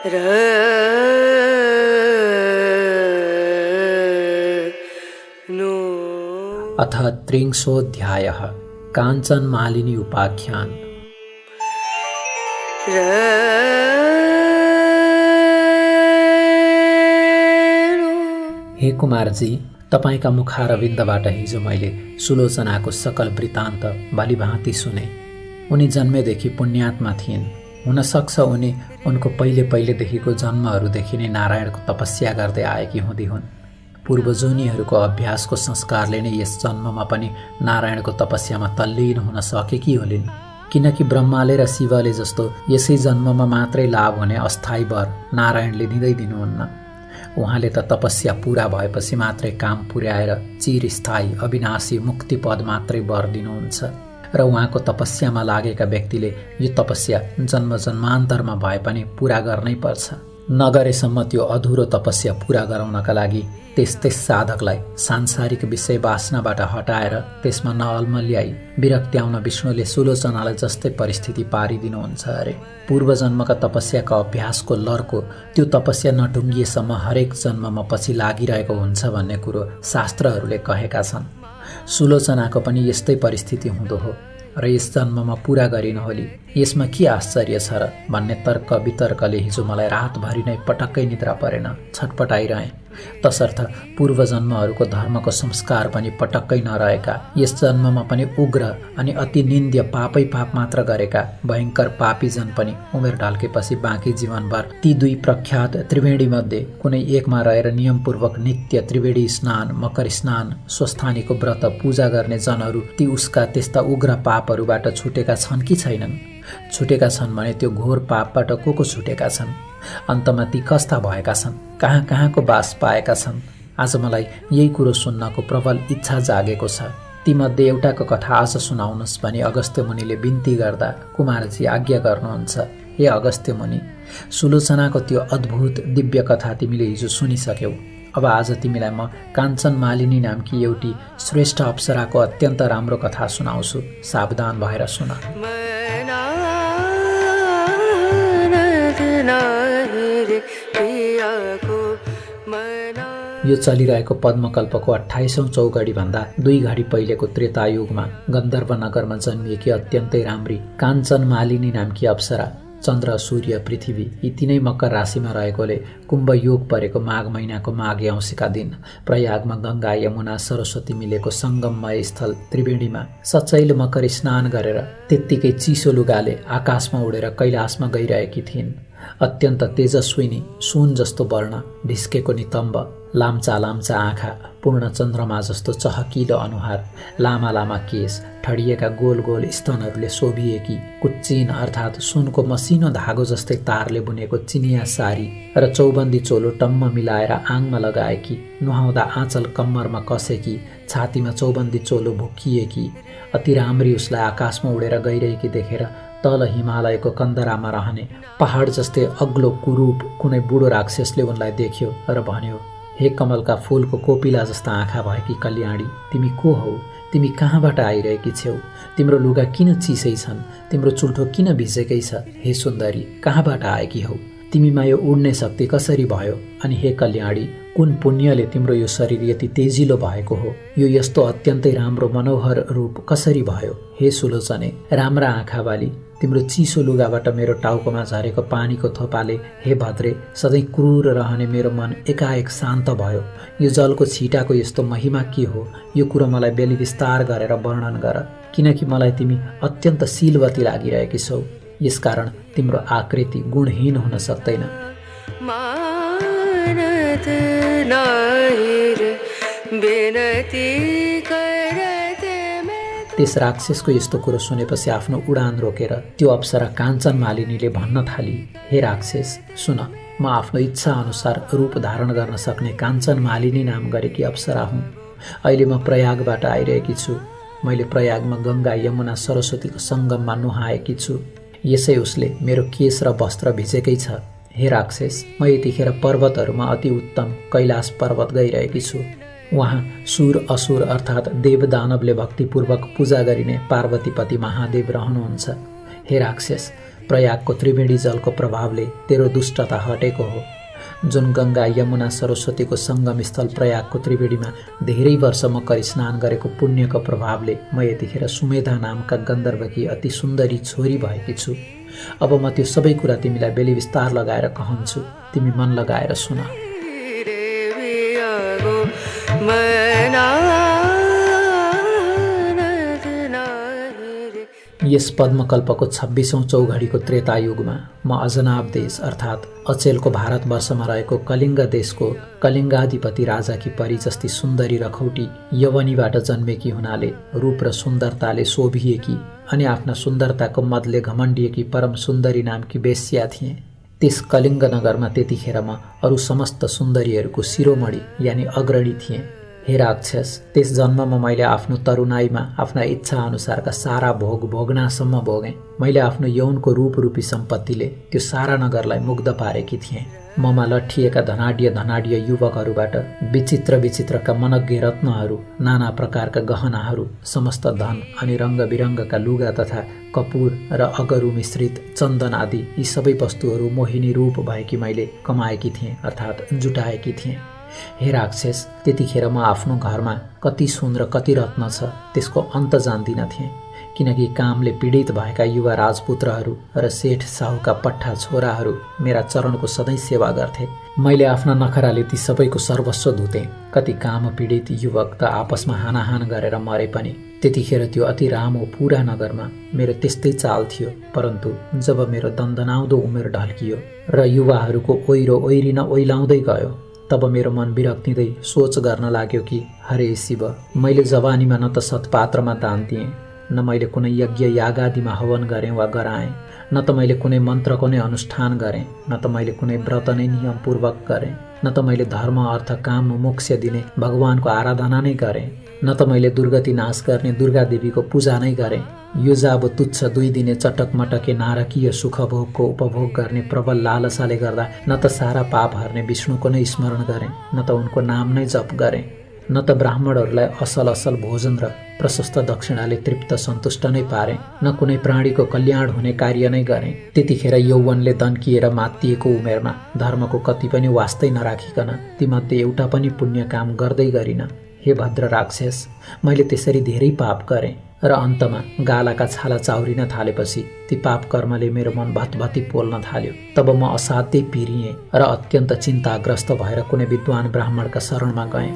अथ त्रिंशोऽध्यायः काञ्चन मालिनी उपाख्यान। हे कुमारजी, तपाईका मुखारविन्दबाट हिजो मैले सुलोचनाको सकल वृत्तान्त भलीभाँति सुने। उनी जन्मेदेखि पुण्यात्मा थिइन्। हुन सक्छ उनी उनको पहिलेदेखिको जन्महरूदेखि नै नारायणको तपस्या गर्दै आएकी हुँदी हुन्। पूर्वजोनीहरूको अभ्यासको संस्कारले नै यस जन्ममा पनि नारायणको तपस्यामा तल्लीन हुन सकेकी होलिन्। किनकि ब्रह्माले र शिवले जस्तो यसै जन्ममा मात्रै लाभ हुने अस्थायी वर नारायणले दिँदै दिनुहुन्न। उहाँले त तपस्या पूरा भएपछि मात्रै काम पुर्याएर चिरस्थायी अविनाशी मुक्ति पद मात्रै वर दिनुहुन्छ र उहाँको तपस्यामा लागेका व्यक्तिले यो तपस्या जन्म जन्मान्तरमा भए पनि पूरा गर्नै पर्छ। नगरेसम्म त्यो अधुरो तपस्या पूरा गराउनका लागि त्यस साधकलाई सांसारिक विषय वासनाबाट हटाएर त्यसमा नअल्मल्याई विरक्ति आउन विष्णुले सुलोचनालाई जस्तै परिस्थिति पारिदिनुहुन्छ अरे। पूर्व जन्मका तपस्याका अभ्यासको लर्को त्यो तपस्या नटुङ्गिएसम्म हरेक जन्ममा पछि लागिरहेको हुन्छ भन्ने कुरो शास्त्रहरूले कहेका छन्। सुलोचनाको पनि यस्तै परिस्थिति हुँदो हो र यस जन्ममा पूरा गरिनहोली यसमा के आश्चर्य छ र भन्ने तर्क वितर्कले हिजो मलाई रातभरि नै पटक्कै निद्रा परेन, छटपटाइरहेँ। तसर्थ पूर्व जन्महरूको धर्मको संस्कार पनि पटक्कै नरहेका, यस जन्ममा पनि उग्र अनि अति निन्द्य पापै पाप मात्र गरेका भयङ्कर पापीजन पनि उमेर ढल्केपछि बाँकी जीवनभर ती दुई प्रख्यात त्रिवेणी मध्ये कुनै एकमा रहेर नियमपूर्वक नित्य त्रिवेणी स्नान, मकर स्नान, स्वस्थानीको व्रत पूजा गर्ने जनहरू ती उसका त्यस्ता उग्र पापहरूबाट छुटेका छन् कि छैनन्? छुटेका छन् भने त्यो घोर पापबाट को छुटेका छन्? अन्तमा ती कस्ता भएका छन्? कहाँ कहाँको बास पाएका छन्? आज मलाई यही कुरो सुन्नको प्रबल इच्छा जागेको छ। तीमध्ये एउटाको कथा आज सुनाउनुहोस् भनी अगस्त्य मुनिले बिन्ती गर्दा कुमारजी आज्ञा गर्नुहुन्छ। हे अगस्त्य मुनि, सुलोचनाको त्यो अद्भुत दिव्य कथा तिमीले हिजो सुनिसक्यौ। अब आज तिमीलाई म काञ्चन मालिनी नामकी एउटी श्रेष्ठ अप्सराको अत्यन्त राम्रो कथा सुनाउँछु। सावधान भएर सुन। यो चलिरहेको पद्मकल्पको 28औं चौघडी भन्दा 2 घडी पहिलेको त्रेतायुगमा गन्धर्व नगरमा जन्मिएकी अत्यन्तै राम्री काञ्चन मालिनी नामकी अप्सरा चन्द्र, सूर्य, पृथ्वी यी तीनै मकर राशिमा रहेकोले कुम्भ योग परेको माघ महिनाको माघे औँसीका दिन प्रयागमा गङ्गा, यमुना, सरस्वती मिलेको सङ्गममय स्थल त्रिवेणीमा सचैल मकर स्नान गरेर त्यत्तिकै चिसो लुगाले आकाशमा उडेर कैलाशमा गइरहेकी थिइन्। अत्यन्त तेजस्विनी, सुन जस्तो वर्ण, ढिस्केको नितम्ब, लाम्चा लाम्चा आँखा, पूर्ण चन्द्रमा जस्तो चहकिलो अनुहार, लामा लामा केश, ठडिएका गोल गोल स्तनहरूले शोभिएकी कुच्चिन अर्थात् सुनको मसिनो धागो जस्तै तारले बुनेको चिनिया सारी र चौबन्दी चोलो टम्म मिलाएर आङमा लगाएकी, नुहाउँदा आँचल कम्मरमा कसेकी, छातीमा चौबन्दी चोलो भुक्किएकी, अति राम्री उसलाई आकाशमा उडेर गइरहेकी देखेर तल हिमालयको कन्दरामा रहने पहाड जस्तै अग्लो कुरूप कुनै बुढो राक्षसले उनलाई देख्यो र भन्यो, हे कमलका फूलको कोपिला जस्ता आँखा भएकी कल्याणी, तिमी को हौ? तिमी कहाँबाट आइरहेकी छेउ? तिम्रो लुगा किन चिसै छन्? तिम्रो चुल्ठो किन भिजेकै छ? हे सुन्दरी, कहाँबाट आएकी हौ? तिमीमा यो उड्ने शक्ति कसरी भयो? अनि हे कल्याणी, कुन पुण्यले तिम्रो यो शरीर यति तेजिलो भएको हो? यो यस्तो अत्यन्तै राम्रो मनोहर रूप कसरी भयो? हे सुलोचने, राम्रा आँखा वाली, तिम्रो चिसो लुगाबाट मेरो टाउकोमा झरेको पानीको थोपाले हे भद्रे सधैँ क्रूर रहने मेरो मन एकाएक शान्त भयो। यो जलको छिटाको यस्तो महिमा के हो? यो कुरो मलाई बेली विस्तार गरेर वर्णन गर, किनकि मलाई तिमी अत्यन्त शीलवती लागिरहेकी छौ। यसकारण तिम्रो आकृति गुणहीन हुन सक्दैन। त्यस राक्षसको यस्तो कुरो सुनेपछि आफ्नो उडान रोकेर त्यो अप्सरा काञ्चन मालिनीले भन्न थाली, हे राक्षस, सुन, म आफ्नो इच्छा अनुसार रूप धारण गर्न सक्ने काञ्चन मालिनी नाम गरेकी अप्सरा हुँ। अहिले म प्रयागबाट आइरहेकी छु। मैले प्रयागमा गङ्गा, यमुना, सरस्वतीको सङ्गममा नुहाएकी छु। यसै उसले मेरो केश र वस्त्र भिजेकै छ। हे राक्षस, म यतिखेर पर्वतहरूमा अति उत्तम कैलाश पर्वत गइरहेकी छु। वहाँ सुर असुर अर्थात् देव दानवले भक्तिपूर्वक पूजा गरिने पार्वतीपति महादेव रहनुहुन्छ। हे राक्षस, प्रयागको त्रिवेणी जलको प्रभावले तेरो दुष्टता हटेको हो। जुन गङ्गा यमुना सरस्वतीको सङ्गम स्थल प्रयागको त्रिवेणीमा धेरै वर्ष म करी स्नान गरेको पुण्यको प्रभावले म यतिखेर सुमेधा नामका गन्धर्वकी अति सुन्दरी छोरी भएकी छु। अब म त्यो सबै कुरा तिमीलाई बेली विस्तार लगाएर कहन्छु, तिमी मन लगाएर सुन। यस पद्मकल्पको 26औं चौघडीको त्रेतायुगमा म अजनाब देश अर्थात् अचेलको भारतवर्षमा रहेको कलिङ्ग देशको कलिङ्गाधिपति राजाकी परी जस्ती सुन्दरी रखौटी यवनीबाट जन्मेकी हुनाले रूप र सुन्दरताले शोभिएकी अनि आफ्ना सुन्दरताको मदले घमण्डिएकी परम सुन्दरी नामकी बेश्या थिए। त्यस कलिङ्ग नगरमा त्यतिखेर म अरू समस्त सुन्दरीहरूको शिरोमणि यानि अग्रणी थिएँ। हे राक्षस, त्यस जन्ममा मैले आफ्नो तरुणाईमा आफ्ना इच्छा अनुसारका सारा भोग भोग्नासम्म भोगेँ। मैले आफ्नो यौनको रूपरूपी सम्पत्तिले त्यो सारा नगरलाई मुग्ध पारेकी थिएँ। ममा लट्ठिएका धनाढ्य युवकहरूबाट विचित्र विचित्रका मनज्ञ रत्नहरू, नाना प्रकारका गहनाहरू, समस्त धन अनि रङ्गबिरङ्गका लुगा तथा कपुर र अगरु मिश्रित चन्दन आदि यी सबै वस्तुहरू मोहिनी रूप भएकी मैले कमाएकी थिएँ अर्थात् जुटाएकी थिएँ। हे राक्षस, त्यतिखेर म आफ्नो घरमा कति सुन र कति रत्न छ त्यसको अन्त जान्दिन थिएँ, किनकि कामले पीडित भएका युवा राजपुत्रहरू र सेठ साहुका पट्ठा छोराहरू मेरा चरणको सधैँ सेवा गर्थे। मैले आफ्ना नखराले ती सबैको सर्वस्व धुतेँ। कति काम पीडित युवक त आपसमा हानाहान गरेर मरे पनि। त्यतिखेर त्यो अति रामो पुरा नगरमा मेरो त्यस्तै चाल थियो। परन्तु जब मेरो दन्दनाउँदो उमेर ढल्कियो र युवाहरूको ओइरो ओइरिन ओइलाउँदै गयो, तब मेरो मन विरक्तिँदै सोच गर्न लाग्यो कि हरे शिव, मैले जवानीमा न त सत्पात्रमा दान दिएँ, न मैले कुनै यज्ञ यागादिमा हवन गरेँ वा गराएँ, न त मैले कुनै मन्त्रको नै अनुष्ठान गरेँ, न त मैले कुनै व्रत नै नियमपूर्वक गरेँ, न त मैले धर्म अर्थ काम मोक्ष दिने भगवानको आराधना नै गरेँ, न त मैले दुर्गति नाश गर्ने दुर्गा देवीको पूजा नै गरेँ। यो जाब तुच्छ 2 दिने चटक मटके नारकीय सुखभोगको उपभोग गर्ने प्रबल लालसाले गर्दा न त सारा पाप हर्ने विष्णुको नै स्मरण गरेँ, न त उनको नाम नै जप गरेँ, न त ब्राह्मणहरूलाई असल भोजन र प्रशस्त दक्षिणाले तृप्त सन्तुष्ट नै पारेँ, न कुनै प्राणीको कल्याण हुने कार्य नै गरेँ। त्यतिखेर यौवनले दन्किएर मातिएको उमेरमा धर्मको कति पनि वास्तै नराखिकन तीमध्ये एउटा पनि पुण्य काम गर्दै गरिन। हे भद्र राक्षस, मैले त्यसरी धेरै पाप गरेँ र अन्तमा गालाका छाला चाउरिन थालेपछि ती पाप कर्मले मेरो मन भतभती पोल्न थाल्यो। तब म असाध्यै पिरिएँ र अत्यन्त चिन्ताग्रस्त भएर कुनै विद्वान ब्राह्मणका शरणमा गएँ।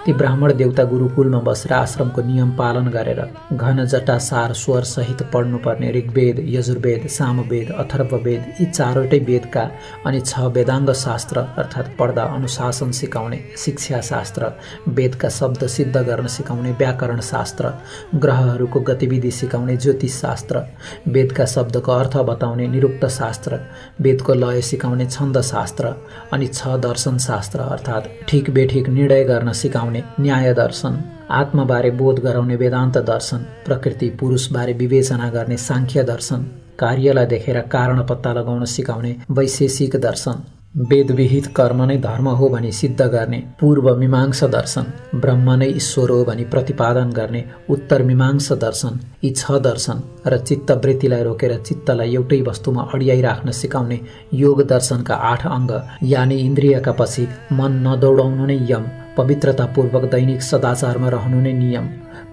ती ब्राह्मण देवता गुरुकुलमा बसेर आश्रमको नियम पालन गरेर घन जटा सार स्वर सहित पढ्नुपर्ने ऋग्वेद, यजुर्वेद, सामवेद, अथर्ववेद यी 4वटै वेदका अनि 6 वेदाङ्ग शास्त्र अर्थात् पढ्दा अनुशासन सिकाउने शिक्षा शास्त्र, वेदका शब्द सिद्ध गर्न सिकाउने व्याकरण शास्त्र, ग्रहहरूको गतिविधि सिकाउने ज्योतिष शास्त्र, वेदका शब्दको अर्थ बताउने निरुक्त शास्त्र, वेदको लय सिकाउने छन्द शास्त्र अनि 6 दर्शन शास्त्र अर्थात् ठिक बेठिक निर्णय गर्न सिकाउने न्याय दर्शन, आत्माबारे बोध गराउने वेदान्त दर्शन, प्रकृति पुरुषबारे विवेचना गर्ने सांख्य दर्शन, कार्यलाई देखेर कारण पत्ता लगाउन सिकाउने वैशेषिक दर्शन, वेदविहित कर्म नै धर्म हो भनी सिद्ध गर्ने पूर्व मीमांसा दर्शन, ब्रह्म नै ईश्वर हो भनी प्रतिपादन गर्ने उत्तर मीमांसा दर्शन, यी 6 दर्शन र चित्तवृत्तिलाई रोकेर चित्तलाई एउटै वस्तुमा अडियाइ राख्न सिकाउने योग दर्शनका 8 अङ्ग यानि इन्द्रियका पछि मन नदौडाउनु नै यम, पवित्रतापूर्वक दैनिक सदाचारमा रहनु नै नियम,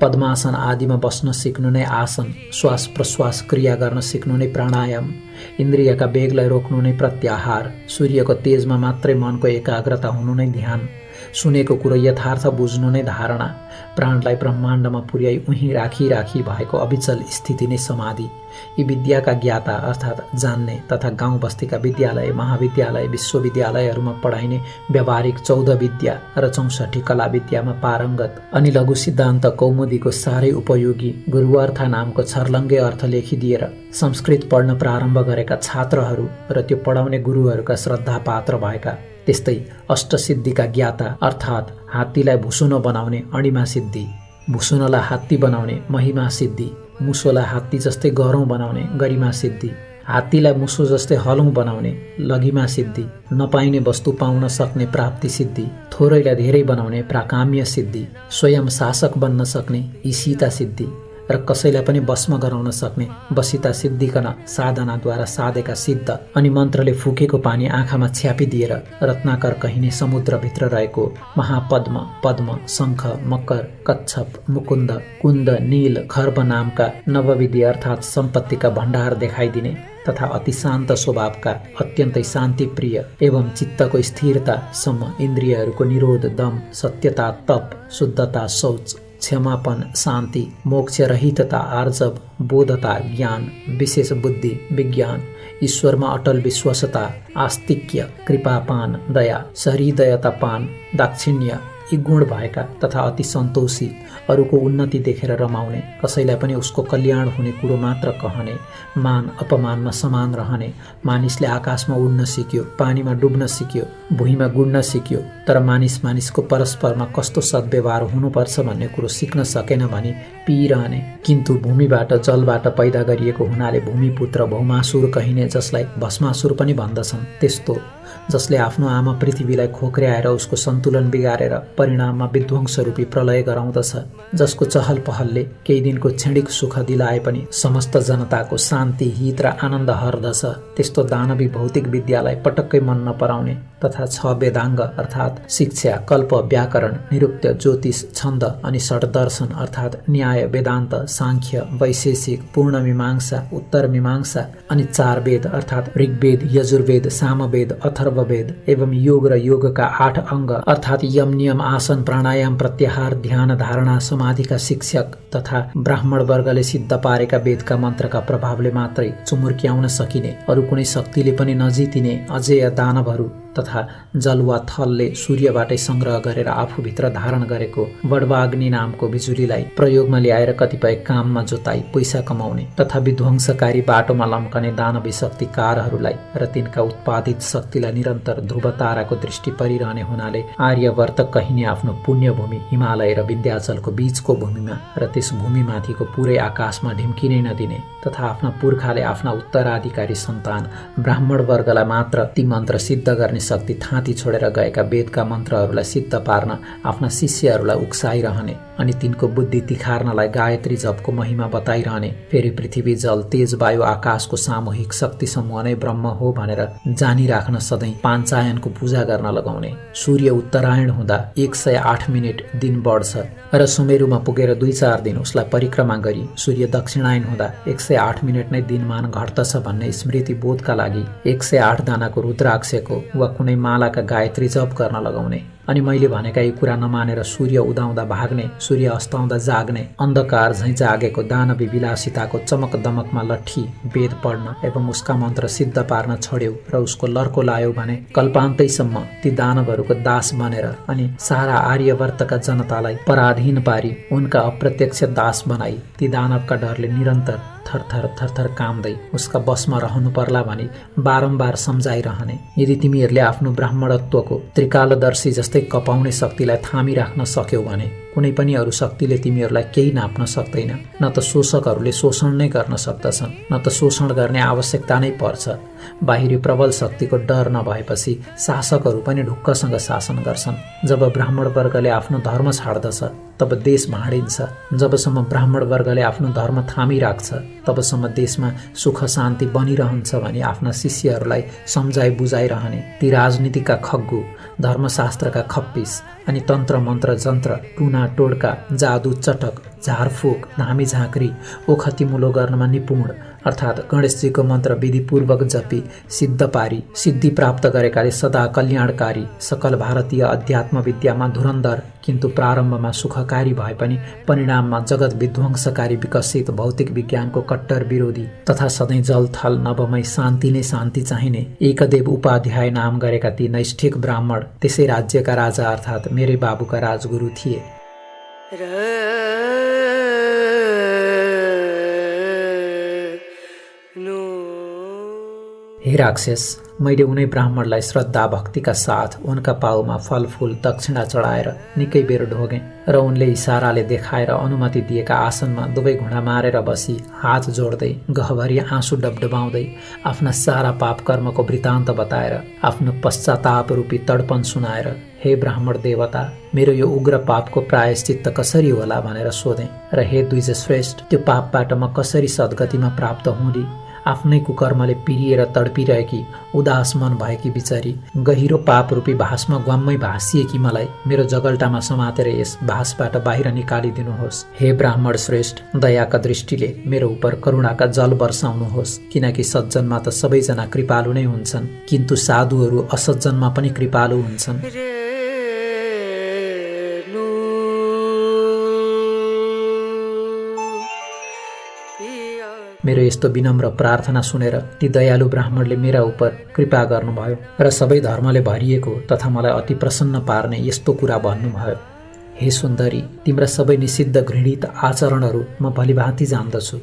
पद्मासन आदिमा बस्न सिक्नु नै आसन, श्वास प्रश्वास क्रिया गर्न सिक्नु नै प्राणायाम, इन्द्रियका वेगलाई रोक्नु नै प्रत्याहार, सूर्यको तेजमा मात्रै मनको एकाग्रता हुनु नै ध्यान, सुनेको कुरो यथार्थ बुझ्नु नै धारणा, प्राणलाई ब्रह्माण्डमा पुर्याई उहीँ राखी भएको अविचल स्थिति नै समाधि। यी विद्याका ज्ञाता अर्थात् जान्ने तथा गाउँ बस्तीका विद्यालय, महाविद्यालय, विश्वविद्यालयहरूमा पढाइने व्यावहारिक 14 विद्या र 64 कला विद्यामा पारङ्गत अनि लघु सिद्धान्त कौमुदीको साह्रै उपयोगी गुरुअर्थ नामको छर्लङ्गे अर्थ लेखिदिएर संस्कृत पढ्न प्रारम्भ गरेका छात्रहरू र त्यो पढाउने गुरुहरूका श्रद्धा पात्र भएका, त्यस्तै अष्टसिद्धिका ज्ञाता अर्थात् हात्तीलाई भुसुनो बनाउने अणिमा सिद्धि, भुसुनोलाई हात्ती बनाउने महिमा सिद्धि, मुसोलाई हात्ती जस्तै गह्रौँ बनाउने गरिमा सिद्धि हात्तीलाई मुसो जस्तै हलौँ बनाउने लघिमा सिद्धि, नपाइने वस्तु पाउन सक्ने प्राप्ति सिद्धि, थोरैलाई धेरै बनाउने प्राकाम्य सिद्धि, स्वयं शासक बन्न सक्ने ईशिता सिद्धि र कसैलाई पनि वशमा गराउन सक्ने वशिता सिद्धिकन साधनाद्वारा साधेका सिद्ध अनि मन्त्रले फुकेको पानी आँखामा छ्यापिदिएर रत्नाकर कहिने समुद्रभित्र रहेको महापद्म, पद्म, शङ्ख, मकर, कच्छप, मुकुन्द, कुन्द, नील, खर्ब नामका नवविधि अर्थात् सम्पत्तिका भण्डार देखाइदिने तथा अति शान्त स्वभावका अत्यन्तै शान्तिप्रिय एवं चित्तको स्थिरतासम्म इन्द्रियहरूको निरोध, दम, सत्यता, तप, शुद्धता, शौच, क्षमापन, शान्ति, मोक्षरहितता, आर्जव, बोधता, ज्ञान, विशेष बुद्धि, विज्ञान, ईश्वरमा अटल विश्वासता, आस्तिक्य, कृपापान, दया, सहृदयतापान, दाक्षिण्य यी गुण भएका तथा अति सन्तोषी, अरूको उन्नति देखेर रमाउने, कसैलाई पनि उसको कल्याण हुने कुरो मात्र कहने, मान अपमानमा समान रहने, मानिसले आकाशमा उड्न सिक्यो, पानीमा डुब्न सिक्यो, भुइँमा गुड्न सिक्यो, तर मानिसको परस्परमा कस्तो सद्व्यवहार हुनुपर्छ भन्ने कुरो सिक्न सकेन भने पिइरहने, किन्तु भूमिबाट जलबाट पैदा गरिएको हुनाले भूमिपुत्र भौमासुर कहिने, जसलाई भस्मासुर पनि भन्दछन्, त्यस्तो जसले आफ्नो आमा पृथ्वीलाई खोक्र्याएर उसको सन्तुलन बिगारेर परिणाममा विध्वंसरूपी प्रलय गराउँदछ, जसको चहल पहलले केही दिनको क्षणिक सुख दिलाए पनि समस्त जनताको शान्ति, हित र आनन्द हर्दछ, त्यस्तो दानवी भौतिक विद्यालाई पटक्कै मन नपराउने तथा 6 वेदाङ्ग अर्थात् शिक्षा, कल्प, व्याकरण, निरुक्त, ज्योतिष, छन्द अनि षड्दर्शन अर्थात् न्याय, वेदान्त, साङ्ख्य, वैशेषिक, पूर्ण मीमांसा, उत्तर मीमांसा अनि 4 वेद अर्थात् ऋग्वेद, यजुर्वेद, सामवेद, अथर्ववेद एवं योग र योगका 8 अङ्ग अर्थात् यम, नियम, आसन, प्राणायाम, प्रत्याहार, ध्यान, धारणा, समाधिका शिक्षक तथा ब्राह्मण वर्गले सिद्ध पारेका वेदका मन्त्रका प्रभावले मात्रै चुमुर्क्याउन सकिने, अरू कुनै शक्तिले पनि नजितिने अजेय दानवहरू तथा जल वा थलले सूर्यबाटै संग्रह गरेर आफूभित्र धारण गरेको वडवाग्नि नामको बिजुलीलाई प्रयोगमा ल्याएर कतिपय काममा जोताई पैसा कमाउने तथा विध्वंसकारी बाटोमा लम्कने दानवी शक्तिकारहरूलाई र तिनका उत्पादित शक्तिलाई निरन्तर ध्रुव ताराको दृष्टि परिरहने हुनाले आर्यवर्त कहिने आफ्नो पुण्यभूमि हिमालय र विन्ध्याचलको बीचको भूमिमा र त्यस भूमिमाथिको पुरै आकाशमा ढिम्किनै नदिने तथा आफ्ना पुर्खाले आफ्ना उत्तराधिकारी सन्तान ब्राह्मण वर्गलाई मात्र ती मन्त्र सिद्ध गर्ने शक्ति थाँती छोडेर गएका वेदका मन्त्रहरूलाई सिद्ध पार्न आफ्ना शिष्यहरूलाई उक्साइरहने अनि तिनको बुद्धि तिखार्नलाई गायत्री जपको महिमा बताइरहने, फेरि पृथ्वी, जल, तेज, वायु, आकाशको सामूहिक शक्ति समूह नै ब्रह्म हो भनेर जानिराख्न सधैँ पाञ्चायनको पूजा गर्न लगाउने, सूर्य उत्तरायण हुँदा 108 मिनेट दिन बढ्छ र सुमेरुमा पुगेर 2-4 दिन उसलाई परिक्रमा गरी सूर्य दक्षिणायन हुँदा 108 मिनेट नै दिनमान घट्दछ भन्ने स्मृति बोधका लागि 108 दानाको रुद्राक्षको वा कुनै मालाका गायत्री जप गर्न लगाउने अनि मैले भनेका यी कुरा नमानेर सूर्य उदाउँदा भाग्ने, सूर्य अस्ताउँदा जाग्ने, अन्धकार झैँ जागेको दानवी विलासिताको चमक दमकमा लट्ठी वेद पढ्न एवं उसका मन्त्र सिद्ध पार्न छोड्यौ र उसको लर्को लायौ भने कल्पान्तैसम्म ती दानवहरूको दास बनेर अनि सारा आर्यवर्तका जनतालाई पराधीन पारी उनका अप्रत्यक्ष दास बनाई ती दानवका डरले निरन्तर थरथर थरथर काम्दै उसका बसमा रहनु पर्ला भनी बारम्बार सम्झाइरहने। यदि तिमीहरूले आफ्नो ब्राह्मणत्वको त्रिकालदर्शी जस्तै कपाउने शक्तिलाई थामिराख्न सक्यौ भने कुनै पनि अरू शक्तिले तिमीहरूलाई केही नाप्न सक्दैन। न त शोषकहरूले शोषण नै गर्न सक्दछन्, न त शोषण गर्ने आवश्यकता नै पर्छ। बाहिरी प्रबल शक्तिको डर नभएपछि शासकहरू पनि ढुक्कसँग शासन गर्छन्। जब ब्राह्मण वर्गले आफ्नो धर्म छाड्दछ तब देश भाँडिन्छ। जबसम्म ब्राह्मण वर्गले आफ्नो धर्म थामिराख्छ तबसम्म देशमा सुख शान्ति बनिरहन्छ भनी आफ्ना शिष्यहरूलाई सम्झाइ बुझाइरहने ती राजनीतिका खग्गु, धर्मशास्त्रका खप्पिस अनि तन्त्र मन्त्र जन्त्र, टुना टोड्का, जादु चटक, झारफुक, धामी झाँक्री, ओखतिमुलो गर्नमा निपुण अर्थात् गणेशजीको मन्त्र विधिपूर्वक जपी सिद्ध पारी सिद्धि प्राप्त गरेकाले सदा कल्याणकारी, सकल भारतीय अध्यात्म विद्यामा धुरन्धर किन्तु प्रारम्भमा सुखकारी भए पनि परिणाममा जगत विध्वंसकारी विकसित भौतिक विज्ञानको कट्टर विरोधी तथा सधैँ जलथल नभमै शान्ति नै शान्ति चाहिने एकदेव उपाध्याय नाम गरेका ती नैष्ठिक ब्राह्मण त्यसै राज्यका राजा अर्थात् मेरै बाबुका राजगुरु थिए। हे राक्षस, मैले उनै ब्राह्मणलाई श्रद्धा भक्तिका साथ उनका पाउमा फलफूल दक्षिणा चढाएर निकै बेर ढोगेँ र उनले इसाराले देखाएर अनुमति दिएका आसनमा दुवै घुँडा मारेर बसी हात जोड्दै गहभरि आँसु डबडबाउँदै आफ्ना सारा पाप कर्मको वृत्तान्त बताएर आफ्नो पश्चाताप रूपी तडपन सुनाएर हे ब्राह्मण देवता, मेरो यो उग्र पापको प्रायश्चित्त कसरी होला भनेर सोधेँ र हे द्विजश्रेष्ठ, त्यो पापबाट म कसरी सद्गतिमा प्राप्त हुँली? आफ्नै कुकर्मले पिरिएर तडपिरहेकी उदास मन भएकी बिचारी गहिरो पाप रूपी भासमा ग्वाम्मै भासिएकी मलाई मेरो जगल्टामा समातेर यस भासबाट बाहिर निकालिदिनुहोस्। हे ब्राह्मण श्रेष्ठ, दयाका दृष्टिले मेरो उपर करुणाका जल वर्षाउनुहोस्, किनकि सज्जनमा त सबैजना कृपालु नै हुन्छन्, किन्तु साधुहरू असज्जनमा पनि कृपालु हुन्छन्। मेरो यस्तो विनम्र प्रार्थना सुनेर ती दयालु ब्राह्मणले मेरा उपर कृपा गर्नुभयो र सबै धर्मले भरिएको तथा मलाई अति प्रसन्न पार्ने यस्तो कुरा भन्नुभयो। हे सुन्दरी, तिम्रा सबै निषिद्ध घृणित आचरणहरू म भलीभाँति जान्दछु।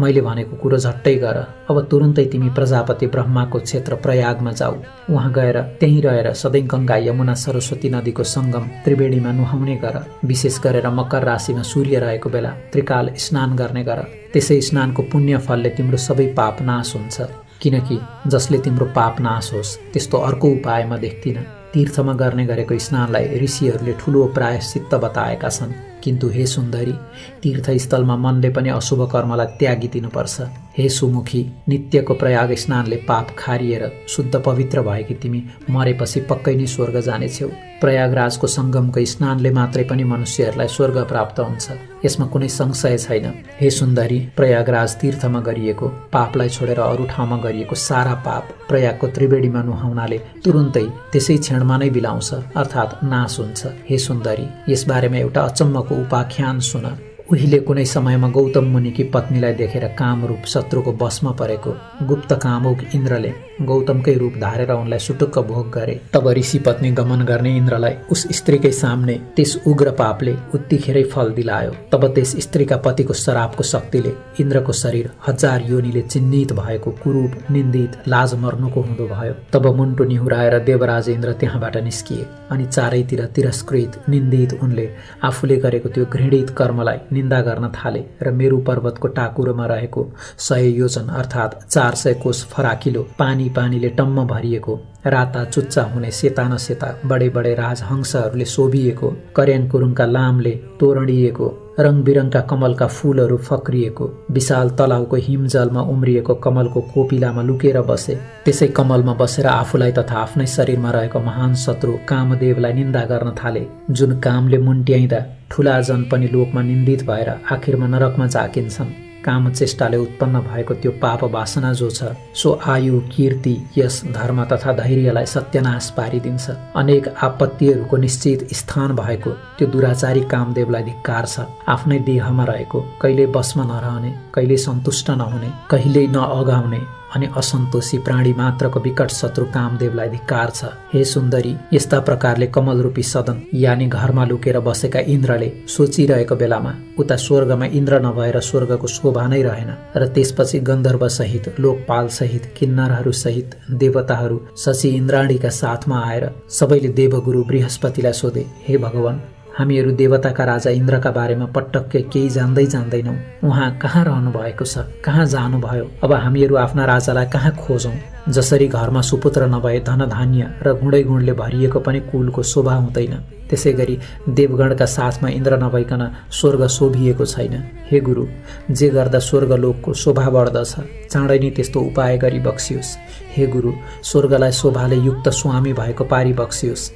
मैले भनेको कुरो झट्टै गर। अब तुरुन्तै तिमी प्रजापति ब्रह्माको क्षेत्र प्रयागमा जाऊ। उहाँ गएर त्यहीँ रहेर सधैँ गङ्गा यमुना सरस्वती नदीको सङ्गम त्रिवेणीमा नुहाउने गर। विशेष गरेर मकर राशिमा सूर्य रहेको बेला त्रिकाल स्नान गर्ने गर। त्यसै स्नानको पुण्य फलले तिम्रो सबै पाप नाश हुन्छ, किनकि जसले तिम्रो पाप नाश होस् त्यस्तो अर्को उपाय म देख्दिनँ। तीर्थमा गर्ने गरेको स्नानलाई ऋषिहरूले ठुलो प्रायश्चित्त बताएका छन्, किन्तु हे सुन्दरी, तीर्थस्थलमा मनले पनि अशुभ कर्मलाई त्यागिदिनुपर्छ। हे सुमुखी, नित्यको प्रयाग स्नानले पाप खारिएर शुद्ध पवित्र भएकी तिमी मरेपछि पक्कै नै स्वर्ग जानेछौ। प्रयागराजको सङ्गमको स्नानले मात्रै पनि मनुष्यहरूलाई स्वर्ग प्राप्त हुन्छ, यसमा कुनै संशय छैन। हे सुन्दरी, प्रयागराज तीर्थमा गरिएको पापलाई छोडेर अरू ठाउँमा गरिएको सारा पाप प्रयागको त्रिवेणीमा नुहाउनाले तुरुन्तै त्यसै क्षणमा नै बिलाउँछ, अर्थात् नाश हुन्छ। हे सुन्दरी, यसबारेमा एउटा अचम्मको उपाख्यान सुन। उहिले कुनै समयमा गौतम मुनिकी पत्नीलाई देखेर कामरूप शत्रुको बसमा परेको गुप्त कामुक इन्द्रले गौतमकै रूप धारेर उनलाई सुटुक्क भोग गरे। तब ऋषि पत्नी गमन गर्ने इन्द्रलाई उस स्त्रीकै सामने त्यस उग्र पापले उत्तिखेरै फल दिलायो। तब त्यस स्त्रीका पतिको श्रापको शक्तिले इन्द्रको शरीर 1000 योनिले चिन्हित भएको कुरूप, निन्दित, लाज मर्नुको हुँदो भयो। तब मुन्टु निहुराएर देवराज इन्द्र त्यहाँबाट निस्किए अनि चारैतिर तिरस्कृत, निन्दित उनले आफूले गरेको त्यो घृणित कर्मलाई निन्दा गर्न थाले र मेरु पर्वतको टाकुरोमा रहेको 100 योजन अर्थात् 400 कोस फराकिलो पानीले टम्म भरिएको, राता चुच्चा हुने सेता न सेता बडे बडे राजहंसहरूले शोभिएको, कर्याङ कुरुङका लामले तोरणिएको, रङबिरङका कमलका फूलहरू फक्रिएको, विशाल तलाउको हिमजलमा उम्रिएको कमलको कोपिलामा लुकेर बसे। त्यसै कमलमा बसेर आफूलाई तथा आफ्नै शरीरमा रहेको महान शत्रु कामदेवलाई निन्दा गर्न थाले। जुन कामले मुन्ट्याइँदा ठुला जन पनि लोकमा निन्दित भएर आखिरमा नरकमा झाकिन्छन्। काम चेष्टाले उत्पन्न भएको त्यो पाप वासना जो छ, सो आयु, कीर्ति, यश, धर्म तथा धैर्यलाई सत्यानाश पारिदिन्छ। अनेक आपत्तिहरूको निश्चित स्थान भएको त्यो दुराचारी कामदेवलाई धिक्कार छ। आफ्नै देहमा रहेको, कहिले बसमा नरहने, कहिले सन्तुष्ट नहुने, कहिल्यै नअगाउने अनि असन्तोषी प्राणी मात्रको विकट शत्रु कामदेवलाई धिक्कार छ। हे सुन्दरी, यस्ता प्रकारले कमलरूपी सदन यानि घरमा लुकेर बसेका इन्द्रले सोचिरहेको बेलामा उता स्वर्गमा इन्द्र नभएर स्वर्गको शोभा नै रहेन र त्यसपछि गन्धर्व सहित, लोकपाल सहित, किन्नरहरू सहित देवताहरू शशी इन्द्राणीका साथमा आएर सबैले देवगुरु बृहस्पतिलाई सोधे, हे भगवान, हामीहरू देवताका राजा इन्द्रका बारेमा पटक्कै केही जान्दैनौँ। उहाँ कहाँ रहनु भएको छ, कहाँ जानुभयो? अब हामीहरू आफ्ना राजालाई कहाँ खोजौँ? जसरी घरमा सुपुत्र नभए धनधान्य र गुणै भरिएको पनि कुलको शोभा हुँदैन, त्यसै गरी देवगणका साथमा इन्द्र नभइकन स्वर्ग शोभिएको छैन। हे गुरु, जे गर्दा स्वर्गलोकको शोभा बढ्दछ, चाँडै नै त्यस्तो उपाय गरी बक्सियोस्। हे गुरु, स्वर्गलाई शोभाले युक्त स्वामी भएको पारी बक्सियोस्।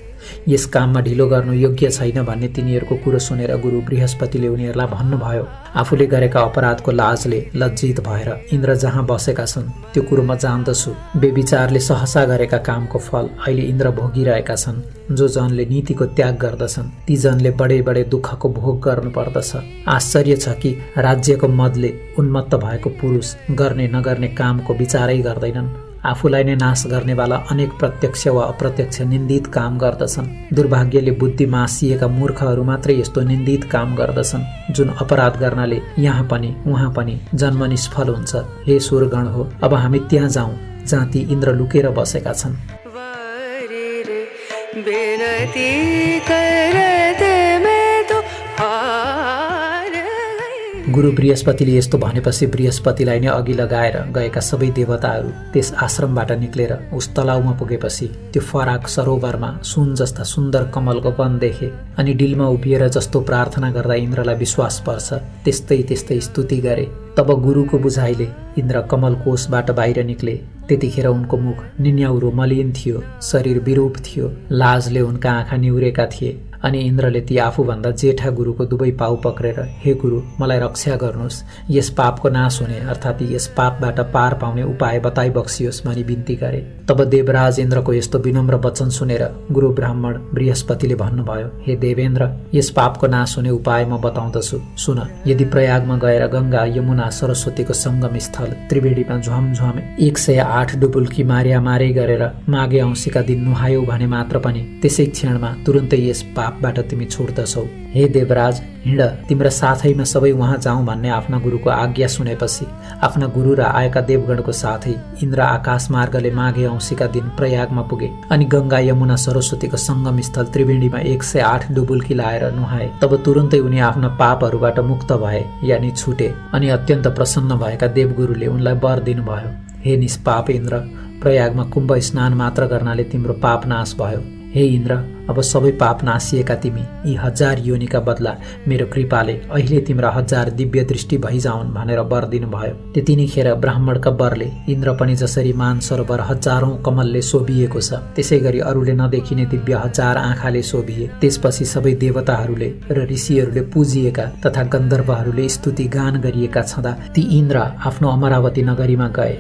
यस काममा ढिलो गर्नु योग्य छैन भन्ने तिनीहरूको कुरो सुनेर गुरु बृहस्पतिले उनीहरूलाई भन्नुभयो। आफूले गरेका अपराधको लाजले लज्जित भएर इन्द्र जहाँ बसेका छन् त्यो कुरो म जान्दछु। बेविचारले सहसा गरेका कामको फल अहिले इन्द्र भोगिरहेका छन्। जो जनले नीतिको त्याग गर्दछन् ती जनले बडे बडे दुःखको भोग गर्नु पर्दछ। आश्चर्य छ कि राज्यको मदले उन्मत्त भएको पुरुष गर्ने नगर्ने कामको विचारै गर्दैनन्। आफूलाई नै नाश गर्नेवाला अनेक प्रत्यक्ष वा अप्रत्यक्ष निन्दित काम गर्दछन्। दुर्भाग्यले बुद्धि मासिएका मूर्खहरू मात्रै यस्तो निन्दित काम गर्दछन्, जुन अपराध गर्नाले यहाँ पनि उहाँ पनि जन्म निष्फल हुन्छ। हे सुरगण हो, अब हामी त्यहाँ जाउँ जहाँ ती इन्द्र लुकेर बसेका छन्। गुरु बृहस्पतिले यस्तो भनेपछि बृहस्पतिलाई नै अघि लगाएर गएका सबै देवताहरू त्यस आश्रमबाट निक्लेर उस तलाउमा पुगेपछि त्यो फराक सरोवरमा सुन जस्ता सुन्दर कमलको वन देखे अनि डिलमा उभिएर जस्तो प्रार्थना गर्दा इन्द्रलाई विश्वास पर्छ त्यस्तै त्यस्तै स्तुति गरे। तब गुरुको बुझाइले इन्द्र कमल कोषबाट बाहिर निक्ले। त्यतिखेर उनको मुख निन्याउरो मलिन थियो, शरीर विरूप थियो, लाजले उनका आँखा निहुरेका थिए अनि इन्द्रले ती आफूभन्दा जेठा गुरुको दुवै पाउ पक्रेर, हे गुरु, मलाई रक्षा गर्नुहोस्, यस पापको नाश हुने अर्थात् यस पापबाट पार पाउने उपाय बताइ बक्सियोस् भनी बिन्ती गरे। तब देवराज इन्द्रको यस्तो विनम्र वचन सुनेर गुरु ब्राह्मण बृहस्पतिले भन्नुभयो, हे देवेन्द्र, यस पापको नाश हुने उपाय म बताउँदछु, सुन। यदि प्रयागमा गएर गंगा, यमुना, सरस्वतीको संगम स्थल त्रिवेणीमा झ्वामझ्वाम 108 डुबुल्की मारे गरेर माघे औँसीका दिन नुहायौ भने मात्र पनि त्यसै क्षणमा तुरुन्तै यस पापबाट तिमी छुट्दछौ। हे देवराज, हिँड, तिम्रा साथैमा सबै वहाँ जाउँ भन्ने आफ्ना गुरुको आज्ञा सुनेपछि आफ्ना गुरु र आएका देवगणको साथै इन्द्र आकाश मार्गले माघे औँसीका दिन प्रयागमा पुगे अनि गंगा, यमुना, सरस्वतीको संगम स्थल त्रिवेणीमा 108 डुबुल्की लाएर नुहाए। तब तुरुन्तै उनी आफ्ना पापहरूबाट मुक्त भए, यानि छुटे अनि अत्यन्त प्रसन्न भएका देवगुरुले उनलाई वर दिनुभयो, हे निष्पाप इन्द्र, प्रयागमा कुम्भ स्नान मात्र गर्नाले तिम्रो पाप नाश भयो। हे इन्द्र, अब सबै पाप नासिएका तिमी यी 1000 योनिका बदला मेरो कृपाले अहिले तिम्रा 1000 दिव्य दृष्टि भइजाउन् भनेर वर दिनुभयो। त्यति नै खेर ब्राह्मणका वरले इन्द्र पनि जसरी मान सरोवर हजारौं कमलले शोभिएको छ त्यसै गरी अरूले नदेखिने दिव्य 1000 आँखाले शोभिए। त्यसपछि सबै देवताहरूले र ऋषिहरूले पूजिएका तथा गन्धर्वहरूले स्तुति गान गरिएका छँदा ती इन्द्र आफ्नो अमरावती नगरीमा गए।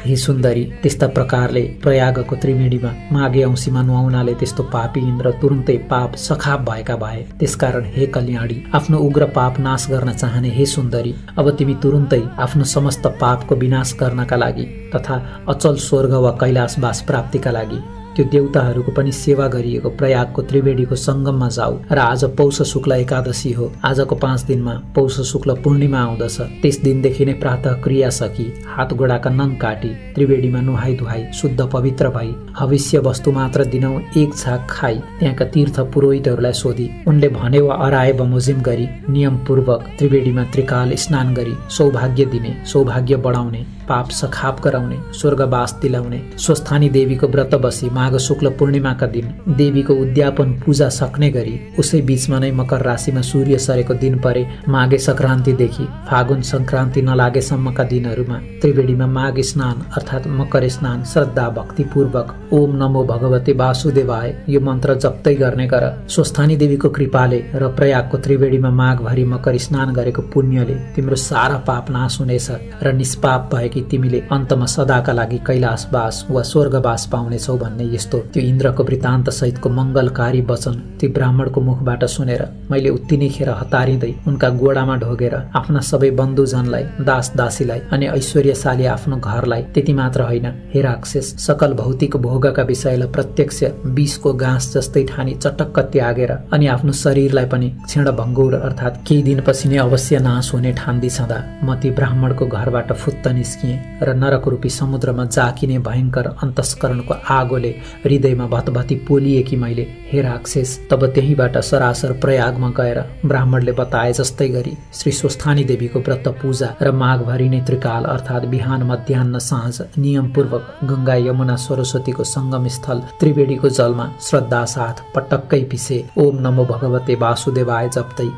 हे सुन्दरी, त्यस्ता प्रकारले प्रयागको त्रिवेणीमा माघे औँसीमा नुहाउनाले त्यस्तो पापी इन्द्र तुरुन्तै पाप सखाप भएका भए। त्यसकारण हे कल्याणी, आफ्नो उग्र पाप नाश गर्न चाहने हे सुन्दरी, अब तिमी तुरुन्तै आफ्नो समस्त पापको विनाश गर्नका लागि तथा अचल स्वर्ग वा कैलाशवास प्राप्तिका लागि त्यो देवताहरूको पनि सेवा गरिएको प्रयागको त्रिवेणीको संगममा जाऊ। र आज पौष शुक्ल एकादशी हो। आजको 5 दिनमा पौष शुक्ल पूर्णिमा आउँदछ। त्यस दिनदेखि नै प्रातः क्रिया सकी हात गोडाका नङ काटी त्रिवेणीमा नुहाई धुवाई शुद्ध पवित्र भई हविष्य वस्तु मात्र दिनौ 1 छाक खाई त्यहाँका तीर्थ पुरोहितहरूलाई सोधी उनले भने वा अराए बमोजिम गरी नियमपूर्वक त्रिवेणीमा त्रिकाल स्नान गरी सौभाग्य दिने, सौभाग्य बढाउने, पाप सखाप गराउने, स्वर्गवास दिलाउने, स्वस्थानी देवीको व्रत बसी माघ शुक्ल पूर्णिमाका दिन देवीको उद्यापन पूजा सक्ने गरी उसै बीचमा नै मकर राशिमा सूर्य सरेको दिन परे माघे संक्रान्तिदेखि फागुन संक्रान्ति नलागेसम्मका दिनहरूमा त्रिवेणीमा माघ स्नान अर्थात् मकर स्नान श्रद्धा भक्तिपूर्वक ओम नमो भगवते वासुदेवाय यो मन्त्र जप्दै गर्ने गर। स्वस्थानी देवीको कृपाले र प्रयागको त्रिवेणीमा माघभरि मकर स्नान गरेको पुण्यले तिम्रो सारा पाप नाश हुनेछ र निष्पाप भए कि तिमीले अन्तमा सदाका लागि कैलाशवास वा स्वर्गवास पाउनेछौ भन्ने यस्तो त्यो इन्द्रको वृत्तान्त सहितको मंगलकारी वचन ती ब्राह्मणको मुखबाट सुनेर मैले उत्तिनै खेर हतारिँदै उनका गोडामा ढोगेर आफ्ना सबै बन्धुजनलाई, दास दासीलाई अनि ऐश्वर्यशाली आफ्नो घरलाई, त्यति मात्र होइन, हे राक्षस, सकल भौतिक भोगका विषयलाई प्रत्यक्ष विषको घाँस जस्तै ठानी चटक्क त्यागेर अनि आफ्नो शरीरलाई पनि क्षणभङ्गुर अर्थात् केही दिनपछि नै अवश्य नाश हुने ठान्दी छँदा म ती ब्राह्मणको घरबाट फुत्त निस्किएँ र नरक रूपी समुद्रमा जाकिने भयंकर अन्तस्करणको आगोले हृदयमा भतभती पोलिए कि मैले। हे राक्षस, तब त्यहीबाट सरासर प्रयागमा गएर ब्राह्मणले बताए जस्तै गरी श्री स्वस्थानी देवीको व्रत पूजा र माघभरि नै त्रिकाल अर्थात् बिहान मध्याह्न साँझ नियमपूर्वक गंगा यमुना सरस्वतीको संगम स्थल त्रिवेणीको जलमा श्रद्धा साथ पटक्कै पिसे ओम नमो भगवते वासुदेवाय जप्दै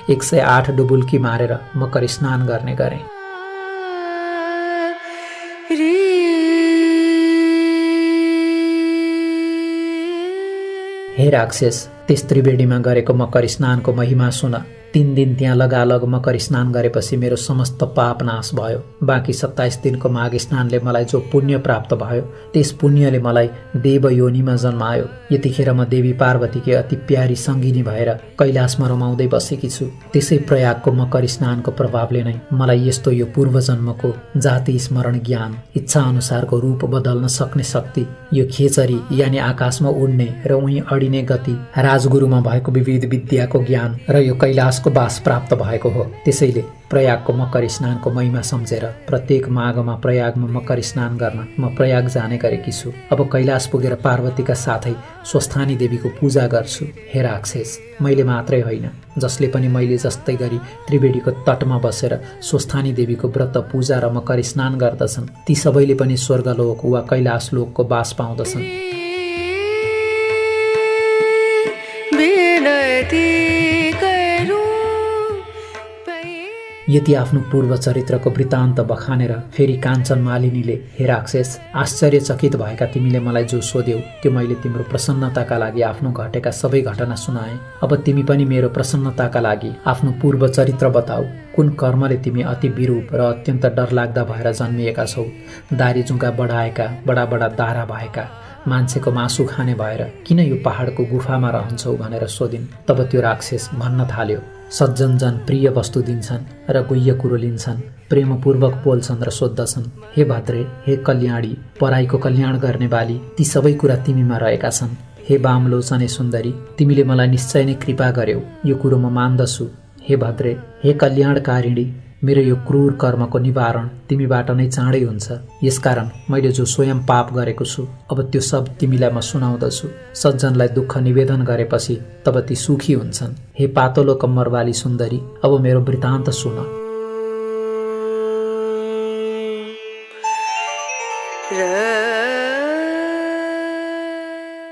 108 डुबुल्की मारेर मकर स्नान गर्ने गरे। हे राक्षस, त्यस त्रिवेणीमा गरेको मकर स्नानको महिमा सुन। 3 दिन त्यहाँ लगालग मकर स्नान गरेपछि मेरो समस्त पाप नाश भयो। बाँकी 27 दिनको माघ स्नानले मलाई जो पुण्य प्राप्त भयो त्यस पुण्यले मलाई देव योनिमा जन्मायो। यतिखेर म देवी पार्वतीकी अति प्यारी सङ्गिनी भएर कैलाशमा रमाउँदै बसेकी छु। त्यसै प्रयागको मकर स्नानको प्रभावले नै मलाई यस्तो यो पूर्व जन्मको जाति स्मरण ज्ञान, इच्छा अनुसारको रूप बदल्न सक्ने शक्ति, यो खेचरी यानि आकाशमा उड्ने र उही अडिने गति, राजगुरुमा भएको विविध विद्याको ज्ञान र यो कैलाशको बास प्राप्त भएको हो। त्यसैले प्रयागको मकर स्नानको महिमा सम्झेर प्रत्येक माघमा प्रयागमा मकर स्नान गर्न म प्रयाग जाने गरेकी छु। अब कैलाश पुगेर पार्वतीका साथै स्वस्थानी देवीको पूजा गर्छु। हे राक्षस, मैले मात्रै होइन, जसले पनि मैले जस्तै गरी त्रिवेणीको तटमा बसेर स्वस्थानी देवीको व्रत पूजा र मकर स्नान गर्दछन् ती सबैले पनि स्वर्गलोक वा कैलाश लोकको बास पाउँदछन्। यति आफ्नो पूर्व चरित्रको वृत्तान्त बखानेर फेरि काञ्चन मालिनीले, हे राक्षस, आश्चर्यचकित भएका तिमीले मलाई जो सोध्यौ त्यो मैले तिम्रो प्रसन्नताका लागि आफ्नो घटेका सबै घटना सुनाएँ। अब तिमी पनि मेरो प्रसन्नताका लागि आफ्नो पूर्व चरित्र बताऊ। कुन कर्मले तिमी अति विरूप र अत्यन्त डरलाग्दा भएर जन्मिएका छौ? दारीजुङ्गा बढाएका, बडा बडा दारा भएका, मान्छेको मासु खाने भएर किन यो पहाडको गुफामा रहन्छौ भनेर सोधिन्। तब त्यो राक्षस भन्न थाल्यो, सज्जन जन प्रिय वस्तु दिन्छन् र गुह्य कुरो लिन्छन्, प्रेमपूर्वक बोल्छन् र सोद्धछन्। हे भद्रे, हे कल्याणी, पराईको कल्याण गर्ने बाली, ती सबै कुरा तिमीमा रहेका छन्। हे बामलोचने सुन्दरी, तिमीले मलाई निश्चय नै कृपा गर्यौ, यो कुरो म मान्दछु। हे भद्रे, हे कल्याणकारिणी, मेरो यो क्रूर कर्मको निवारण तिमीबाट नै चाँडै हुन्छ। यसकारण मैले जो स्वयं पाप गरेको छु अब त्यो सब तिमीलाई म सुनाउँदछु। सज्जनलाई दुःख निवेदन गरेपछि तब ती सुखी हुन्छन्। हे पातलो कम्मरवाली सुन्दरी, अब मेरो वृत्तान्त सुन।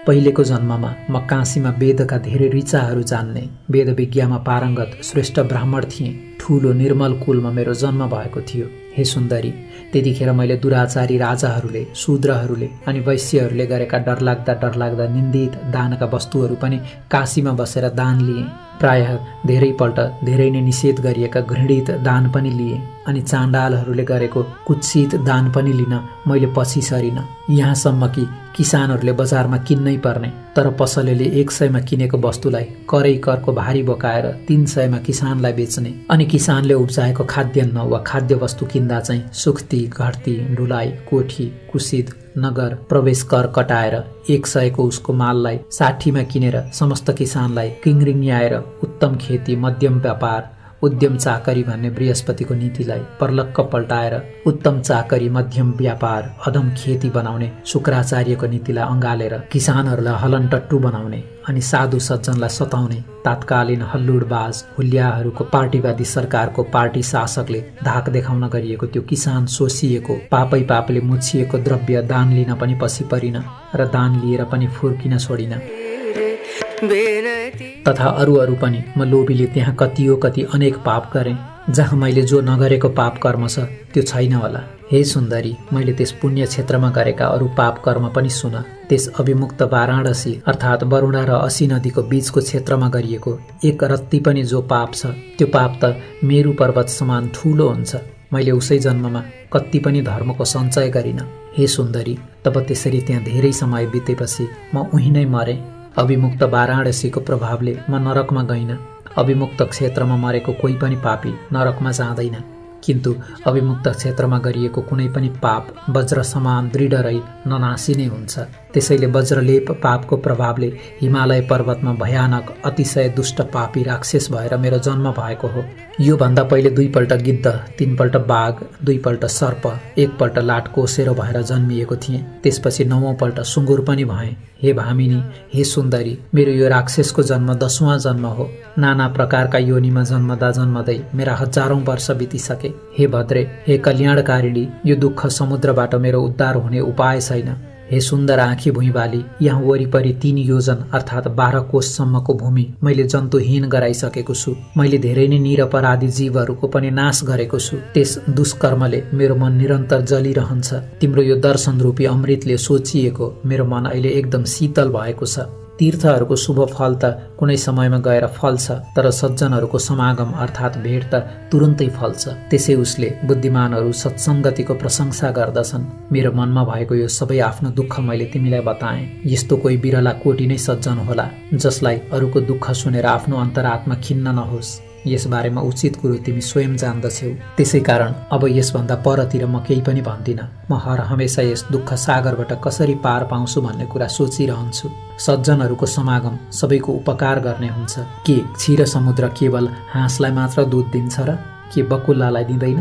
पहिलेको जन्ममा म काशीमा वेदका धेरै ऋचाहरू जान्ने, वेद विज्ञानमा पारङ्गत श्रेष्ठ ब्राह्मण थिएँ। ठूलो निर्मल कुलमा मेरो जन्म भएको थियो। हे सुन्दरी, त्यतिखेर मैले दुराचारी राजाहरूले, शूद्रहरूले अनि वैश्यहरूले गरेका डरलाग्दा निन्दित दानका वस्तुहरू पनि काशीमा बसेर दान लिएँ। प्रायः धेरैपल्ट धेरै नै निषेध गरिएका घृणित दान पनि लिएँ अनि चाण्डालहरूले गरेको कुत्सित दान पनि लिन मैले पछि सरिन। यहाँसम्म कि किसानहरूले बजारमा किन्नै पर्ने तर पसलेले 100मा किनेको वस्तुलाई करै करको भारी बोकाएर 300मा किसानलाई बेच्ने अनि किसानले उब्जाएको खाद्यान्न वा खाद्य वस्तु किन्दा चाहिँ सुक्ती, घट्ती, ढुलाई, कोठी, कुसिद, नगर प्रवेश कर कटाएर 100को उसको माललाई 60मा किनेर समस्त किसानलाई किङ्रिङ्याएर उत्तम खेती, मध्यम व्यापार, उद्यम चाकरी भन्ने बृहस्पतिको नीतिलाई पर्लक्क पल्टाएर उत्तम चाकरी, मध्यम व्यापार, अधम खेती बनाउने शुक्राचार्यको नीतिलाई अँगालेर किसानहरूलाई हलनटट्टु बनाउने अनि साधु सज्जनलाई सताउने तात्कालीन हल्लुडबाज हुलियाहरूको पार्टीवादी सरकारको पार्टी शासकले धाक देखाउन गरिएको त्यो किसान शोषिएको पापले मुछिएको द्रव्य दान लिन पनि पछि परिन र दान लिएर पनि फुर्किन छोडिन। तथा अरू पनि म लोभीले त्यहाँ कति अनेक पाप गरेँ जहाँ मैले जो नगरेको पाप कर्म छ त्यो छैन होला। हे सुन्दरी, मैले त्यस पुण्य क्षेत्रमा गरेका अरू पाप कर्म पनि सुन। त्यस अभिमुक्त वाराणसी अर्थात् वरुणा र असी नदीको बीचको क्षेत्रमा गरिएको एक रत्ती पनि जो पाप छ त्यो पाप त मेरु पर्वत समान ठूलो हुन्छ। मैले उसै जन्ममा कति पनि धर्मको सञ्चय गरिन। हे सुन्दरी, तब त्यसरी त्यहाँ धेरै समय बितेपछि म उही नै मरेँ। अभिमुक्त वाराणसीको प्रभावले म नरकमा गइन। अभिमुक्त क्षेत्रमा मरेको कोही पनि पापी नरकमा जाँदैन, किन्तु अभिमुक्त क्षेत्रमा गरिएको कुनै पनि पाप वज्र समान दृढ रही ननासिने हुन्छ। त्यसैले वज्रलेप पापको प्रभावले हिमालय पर्वतमा भयानक अतिशय दुष्ट पापी राक्षस भएर मेरो जन्म भएको हो। यो भन्दा पहिले 2 पल्ट गिद्ध, 3 पल्ट बाघ, 2 पल्ट सर्प, 1 पल्ट लाटकोसेरो भएर जन्मिएको थिएँ। त्यसपछि 9औं पल्ट सुँगुर पनि भएँ। हे भामिनी, हे सुन्दरी, मेरो यो राक्षसको जन्म 10वां जन्म हो। नाना प्रकारका योनिमा जन्मदै मेरा हजारौं वर्ष बितिसके। हे भद्रे, हे कल्याणकारिणी, यो दुःख समुद्रबाट मेरो उद्धार हुने उपाय छैन। हे सुन्दर आँखी भुइँबाली, यहाँ वरिपरि 3 योजन अर्थात् 12 कोशसम्मको भूमि मैले जन्तुहीन गराइसकेको छु। मैले धेरै नै निरपराधी जीवहरूको पनि नाश गरेको छु। त्यस दुष्कर्मले मेरो मन निरन्तर जलिरहन्छ। तिम्रो यो दर्शन रूपी अमृतले सोचिएको मेरो मन अहिले एकदम शीतल भएको छ। तीर्थहरूको शुभ फल त कुनै समयमा गएर फल्छ, तर सज्जनहरूको समागम अर्थात् भेट त तुरुन्तै फल्छ। त्यसै उसले बुद्धिमानहरू सत्सङ्गतिको प्रशंसा गर्दछन्। मेरो मनमा भएको यो सबै आफ्नो दुःख मैले तिमीलाई बताएँ। यस्तो कोही बिरला कोटी नै सज्जन होला जसलाई अरूको दुःख सुनेर आफ्नो अन्तरात्मा खिन्न नहोस्। यस बारेमा उचित कुरो तिमी स्वयं जान्दछौ। त्यसै कारण अब यसभन्दा परतिर म केही पनि भन्दिनँ। म हर हमेसा यस दुःख सागरबाट कसरी पार पाउँछु भन्ने कुरा सोचिरहन्छु। सज्जनहरूको समागम सबैको उपकार गर्ने हुन्छ। के क्षीर समुद्र केवल हाँसलाई मात्र दुध दिन्छ र के बकुल्लालाई दिँदैन?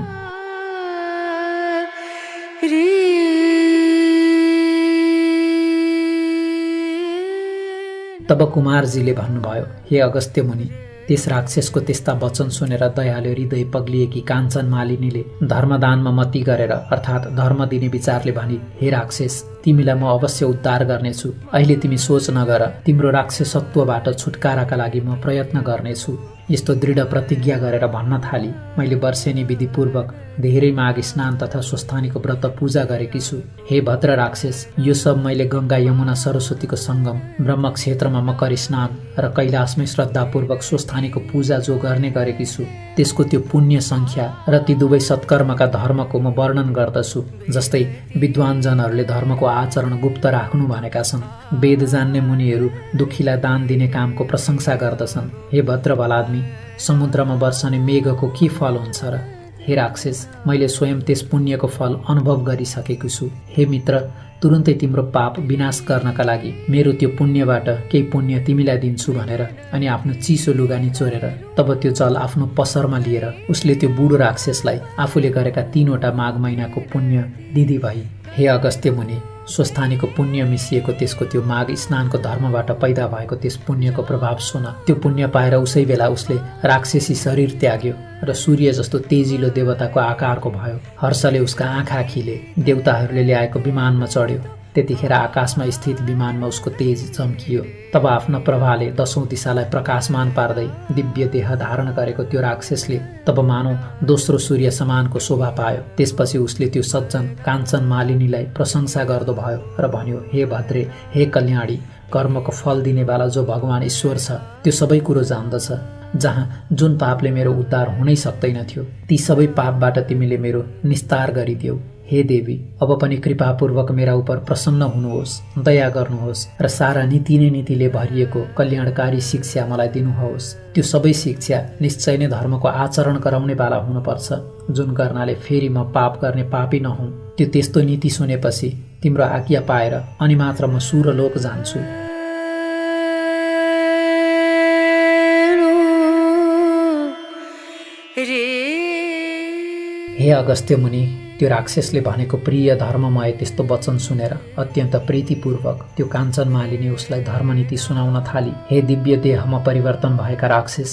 तब कुमारजीले भन्नुभयो, हे अगस्त्य मुनि, त्यस राक्षसको त्यस्ता वचन सुनेर दयालु हृदय पग्लिएकी काञ्चन मालिनीले धर्मदानमा मती गरेर अर्थात् धर्म दिने विचारले भनी, हे राक्षस, तिमीलाई म अवश्य उद्धार गर्नेछु। अहिले तिमी सोच नगर, तिम्रो राक्षसत्वबाट छुटकाराका लागि म प्रयत्न गर्नेछु। यस्तो दृढ प्रतिज्ञा गरेर भन्न थाली, मैले वर्षेनी विधिपूर्वक धेरै माघ स्नान तथा स्वस्थानीको व्रत पूजा गरेकी छु। हे भद्र राक्षस, यो सब मैले गंगा यमुना सरस्वतीको संगम, ब्रह्मक्षेत्रमा मकर स्नान र कैलाशमै श्रद्धापूर्वक स्वस्थानीको पूजा जो गर्ने गरेकी छु, त्यसको त्यो पुण्य संख्या र ती दुवै सत्कर्मका धर्मको म वर्णन गर्दछु। जस्तै विद्वानजनहरूले धर्मको आचरण गुप्त राख्नु भनेका छन्। वेद जान्ने मुनिहरू दुखीलाई दान दिने कामको प्रशंसा गर्दछन्। हे भद्र बलादमी, समुद्रमा वर्षने मेघको के फल हुन्छ र? हे राक्षस, मैले स्वयं त्यस पुण्यको फल अनुभव गरिसकेको छु। हे मित्र, तुरुन्तै तिम्रो पाप विनाश गर्नका लागि मेरो त्यो पुण्यबाट केही पुण्य तिमीलाई दिन्छु भनेर अनि आफ्नो चिसो लुगा निचोरेर तब त्यो जल आफ्नो पसरमा लिएर उसले त्यो बुढो राक्षसलाई आफूले गरेका 3वटा माघ महिनाको पुण्य दिदी भई। हे अगस्त्य मुनि, स्वस्थानीको पुण्य मिसिएको त्यसको त्यो माघ स्नानको धर्मबाट पैदा भएको त्यस पुण्यको प्रभाव सुन। त्यो पुण्य पाएर उसै बेला उसले राक्षसी शरीर त्याग्यो र सूर्य जस्तो तेजिलो देवताको आकारको भयो। हर्षले उसका आँखा खिले। देवताहरूले ल्याएको विमानमा चढ्यो। त्यतिखेर आकाशमा स्थित विमानमा उसको तेज चम्कियो। तब आफ्ना प्रभाले 10औं दिशालाई प्रकाशमान पार्दै दिव्य देह धारण गरेको त्यो राक्षसले तब मानौ दोस्रो सूर्य समानको शोभा पायो। त्यसपछि उसले त्यो सज्जन काञ्चन मालिनीलाई प्रशंसा गर्दो भयो र भन्यो, हे भद्रे, हे कल्याणी, कर्मको फल दिनेवाला जो भगवान ईश्वर छ त्यो सबै कुरो जान्दछ। जहाँ जुन पापले मेरो उद्धार हुनै सक्दैन थियो, ती सबै पापबाट तिमीले मेरो निस्तार गरिदेऊ। हे देवी, अब पनि कृपापूर्वक मेरा उपर प्रसन्न हुनुहोस्, दया गर्नुहोस् र सारा नीति नै नीतिले भरिएको कल्याणकारी शिक्षा मलाई दिनुहोस्। त्यो सबै शिक्षा निश्चय नै धर्मको आचरण गराउने वाला हुनुपर्छ, जुन गर्नाले फेरि म पाप गर्ने पापी नहुँ। त्यो त्यस्तो नीति सुनेपछि तिम्रो आज्ञा पाएर अनि मात्र म सुरलोक जान्छु। हे अगस्त्य मुनि, त्यो राक्षसले भनेको प्रिय धर्ममय त्यस्तो वचन सुनेर अत्यन्त प्रीतिपूर्वक त्यो काञ्चन मालिनी उसलाई धर्मनीति सुनाउन थाली। हे दिव्य देहमा परिवर्तन भएका राक्षस,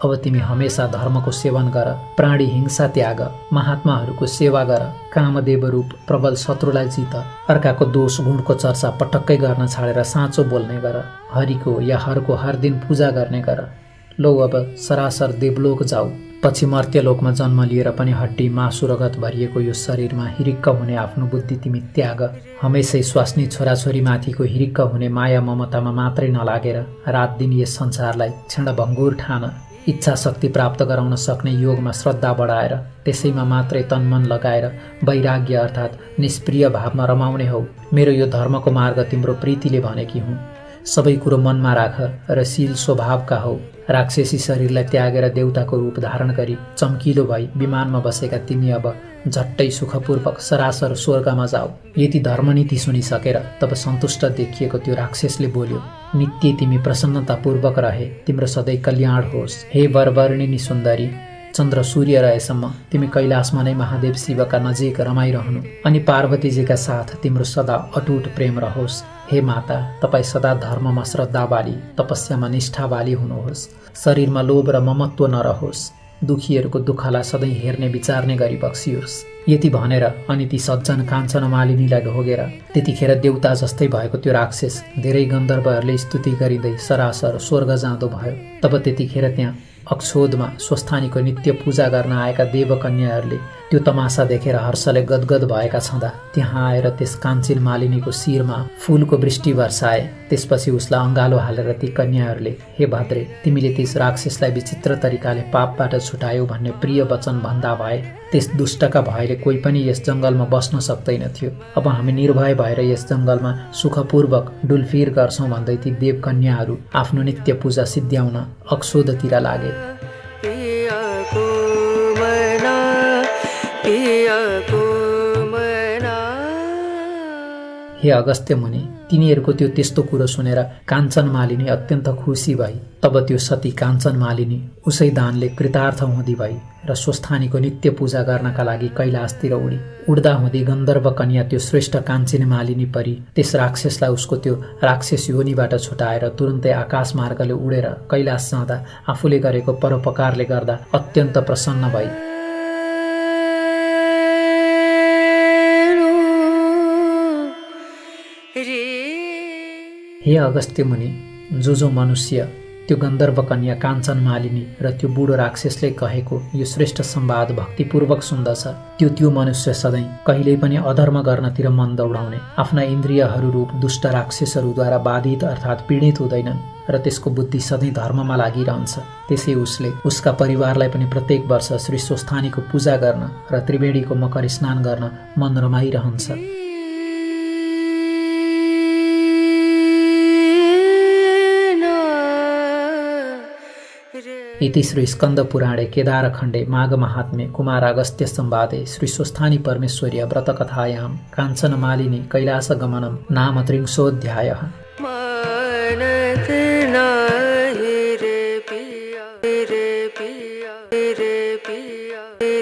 अब तिमी हमेशा धर्मको सेवन गर, प्राणी हिंसा त्याग, महात्माहरूको सेवा गर, कामदेव रूप प्रबल शत्रुलाई जित, अर्काको दोष गुणको चर्चा पटक्कै गर्न छाडेर साँचो बोल्ने गर, हरिको या हरको हर दिन पूजा गर्ने गर। लौ अब सरासर देवलोक जाऊ। पछि मर्त्यलोकमा जन्म लिएर पनि हड्डी मासु रगत भरिएको यो शरीरमा हिरिक्क हुने आफ्नो बुद्धि तिमी त्याग। हमेशै स्वास्नी छोराछोरी माथिको हिरिक्क हुने माया ममतामा मात्रै नलागेर रात दिन यस संसारलाई क्षणभङ्गुर ठान। इच्छा शक्ति प्राप्त गराउन सक्ने योगमा श्रद्धा बढाएर त्यसैमा मात्रै तनमन लगाएर वैराग्य अर्थात् निष्प्रिय भावमा रमाउने हौ। मेरो यो धर्मको मार्ग तिम्रो प्रीतिले भनेकी हुँ। सबै कुरो मनमा राख र शील स्वभावका हौ। राक्षसी शरीरलाई त्यागेर देवताको रूप धारण गरी चम्किलो भई विमानमा बसेका तिमी अब झट्टै सुखपूर्वक सरासर स्वर्गमा जाऊ। यति धर्मनीति सुनिसकेर तब सन्तुष्ट देखिएको त्यो राक्षसले बोल्यो, नित्य तिमी प्रसन्नतापूर्वक रहे, तिम्रो सधैँ कल्याण होस्। हे वरवर्णिनी सुन्दरी, चन्द्र सूर्य रहेसम्म तिमी कैलाशमा नै महादेव शिवका नजिक रमाइरहनु अनि पार्वतीजीका साथ तिम्रो सदा अटुट प्रेम रहोस्। हे माता, तपाईँ सदा धर्ममा श्रद्धावाली, तपस्यामा निष्ठावाली हुनुहोस्। शरीरमा लोभ र ममत्व नरहोस्। दुखीहरूको दुःखलाई सधैँ हेर्ने विचार्ने गरी बक्सियोस्। यति भनेर अनि ती सज्जन काञ्चन मालिनीलाई ढोगेर त्यतिखेर देवता जस्तै भएको त्यो राक्षस धेरै गन्धर्वहरूले स्तुति गरिँदै सरासर स्वर्ग जाँदो भयो। तब त्यतिखेर त्यहाँ अक्षोदमा स्वस्थानीको नित्य पूजा गर्न आएका देवकन्याहरूले त्यो तमासा देखेर हर्षले गदगद भएका छँदा त्यहाँ आएर त्यस कान्छिन मालिनीको शिरमा फूलको वृष्टि वर्षाए। त्यसपछि उसलाई अँगालो हालेर ती कन्याहरूले, हे भद्रे, तिमीले त्यस राक्षसलाई विचित्र तरिकाले पापबाट छुटायौ भन्ने प्रिय वचन भन्दा भए त्यस दुष्टका भयले कोही पनि यस जङ्गलमा बस्न सक्दैन थियो। अब हामी निर्भय भएर यस जङ्गलमा सुखपूर्वक डुलफिर गर्छौँ भन्दै ती देवकन्याहरू आफ्नो नित्य पूजा सिद्ध्याउन अक्सोदतिर लागे। हे अगस्त्य मुनि, तिनीहरूको त्यो त्यस्तो कुरो सुनेर काञ्चन मालिनी अत्यन्त खुसी भई। तब त्यो सती काञ्चन मालिनी उसै दानले कृतार्थ हुँदी भई र स्वस्थानीको नित्य पूजा गर्नका लागि कैलाशतिर उडी। उड्दा हुँदी गन्धर्व कन्या त्यो श्रेष्ठ काञ्चन मालिनी परी त्यस राक्षसलाई उसको त्यो राक्षस योनिबाट छुटाएर तुरुन्तै आकाश मार्गले उडेर कैलाश जाँदा आफूले गरेको परोपकारले गर्दा अत्यन्त प्रसन्न भई। हे अगस्त्य मुनि, जो मनुष्य त्यो गन्धर्व कन्या काञ्चन मालिनी र त्यो बुढो राक्षसले कहेको यो श्रेष्ठ संवाद भक्तिपूर्वक सुन्दछ, त्यो मनुष्य सधैँ कहिल्यै पनि अधर्म गर्नतिर मन दौडाउने, आफ्ना इन्द्रियहरू रूप दुष्ट राक्षसहरूद्वारा बाधित अर्थात् पीडित हुँदैनन् र त्यसको बुद्धि सधैँ धर्ममा लागिरहन्छ। त्यसै उसले उसका परिवारलाई पनि प्रत्येक वर्ष श्री स्वस्थानीको पूजा गर्न र त्रिवेणीको मकर स्नान गर्न मन रमाइरहन्छ। इति श्री स्कंद पुराणे केदारखण्डे माघ महात्म्ये कुमार अगस्त्य संवादे श्री स्वस्थानी परमेश्वर्य व्रतकथायां काञ्चन मालिनी कैलासगमनं नाम 30 अध्यायः।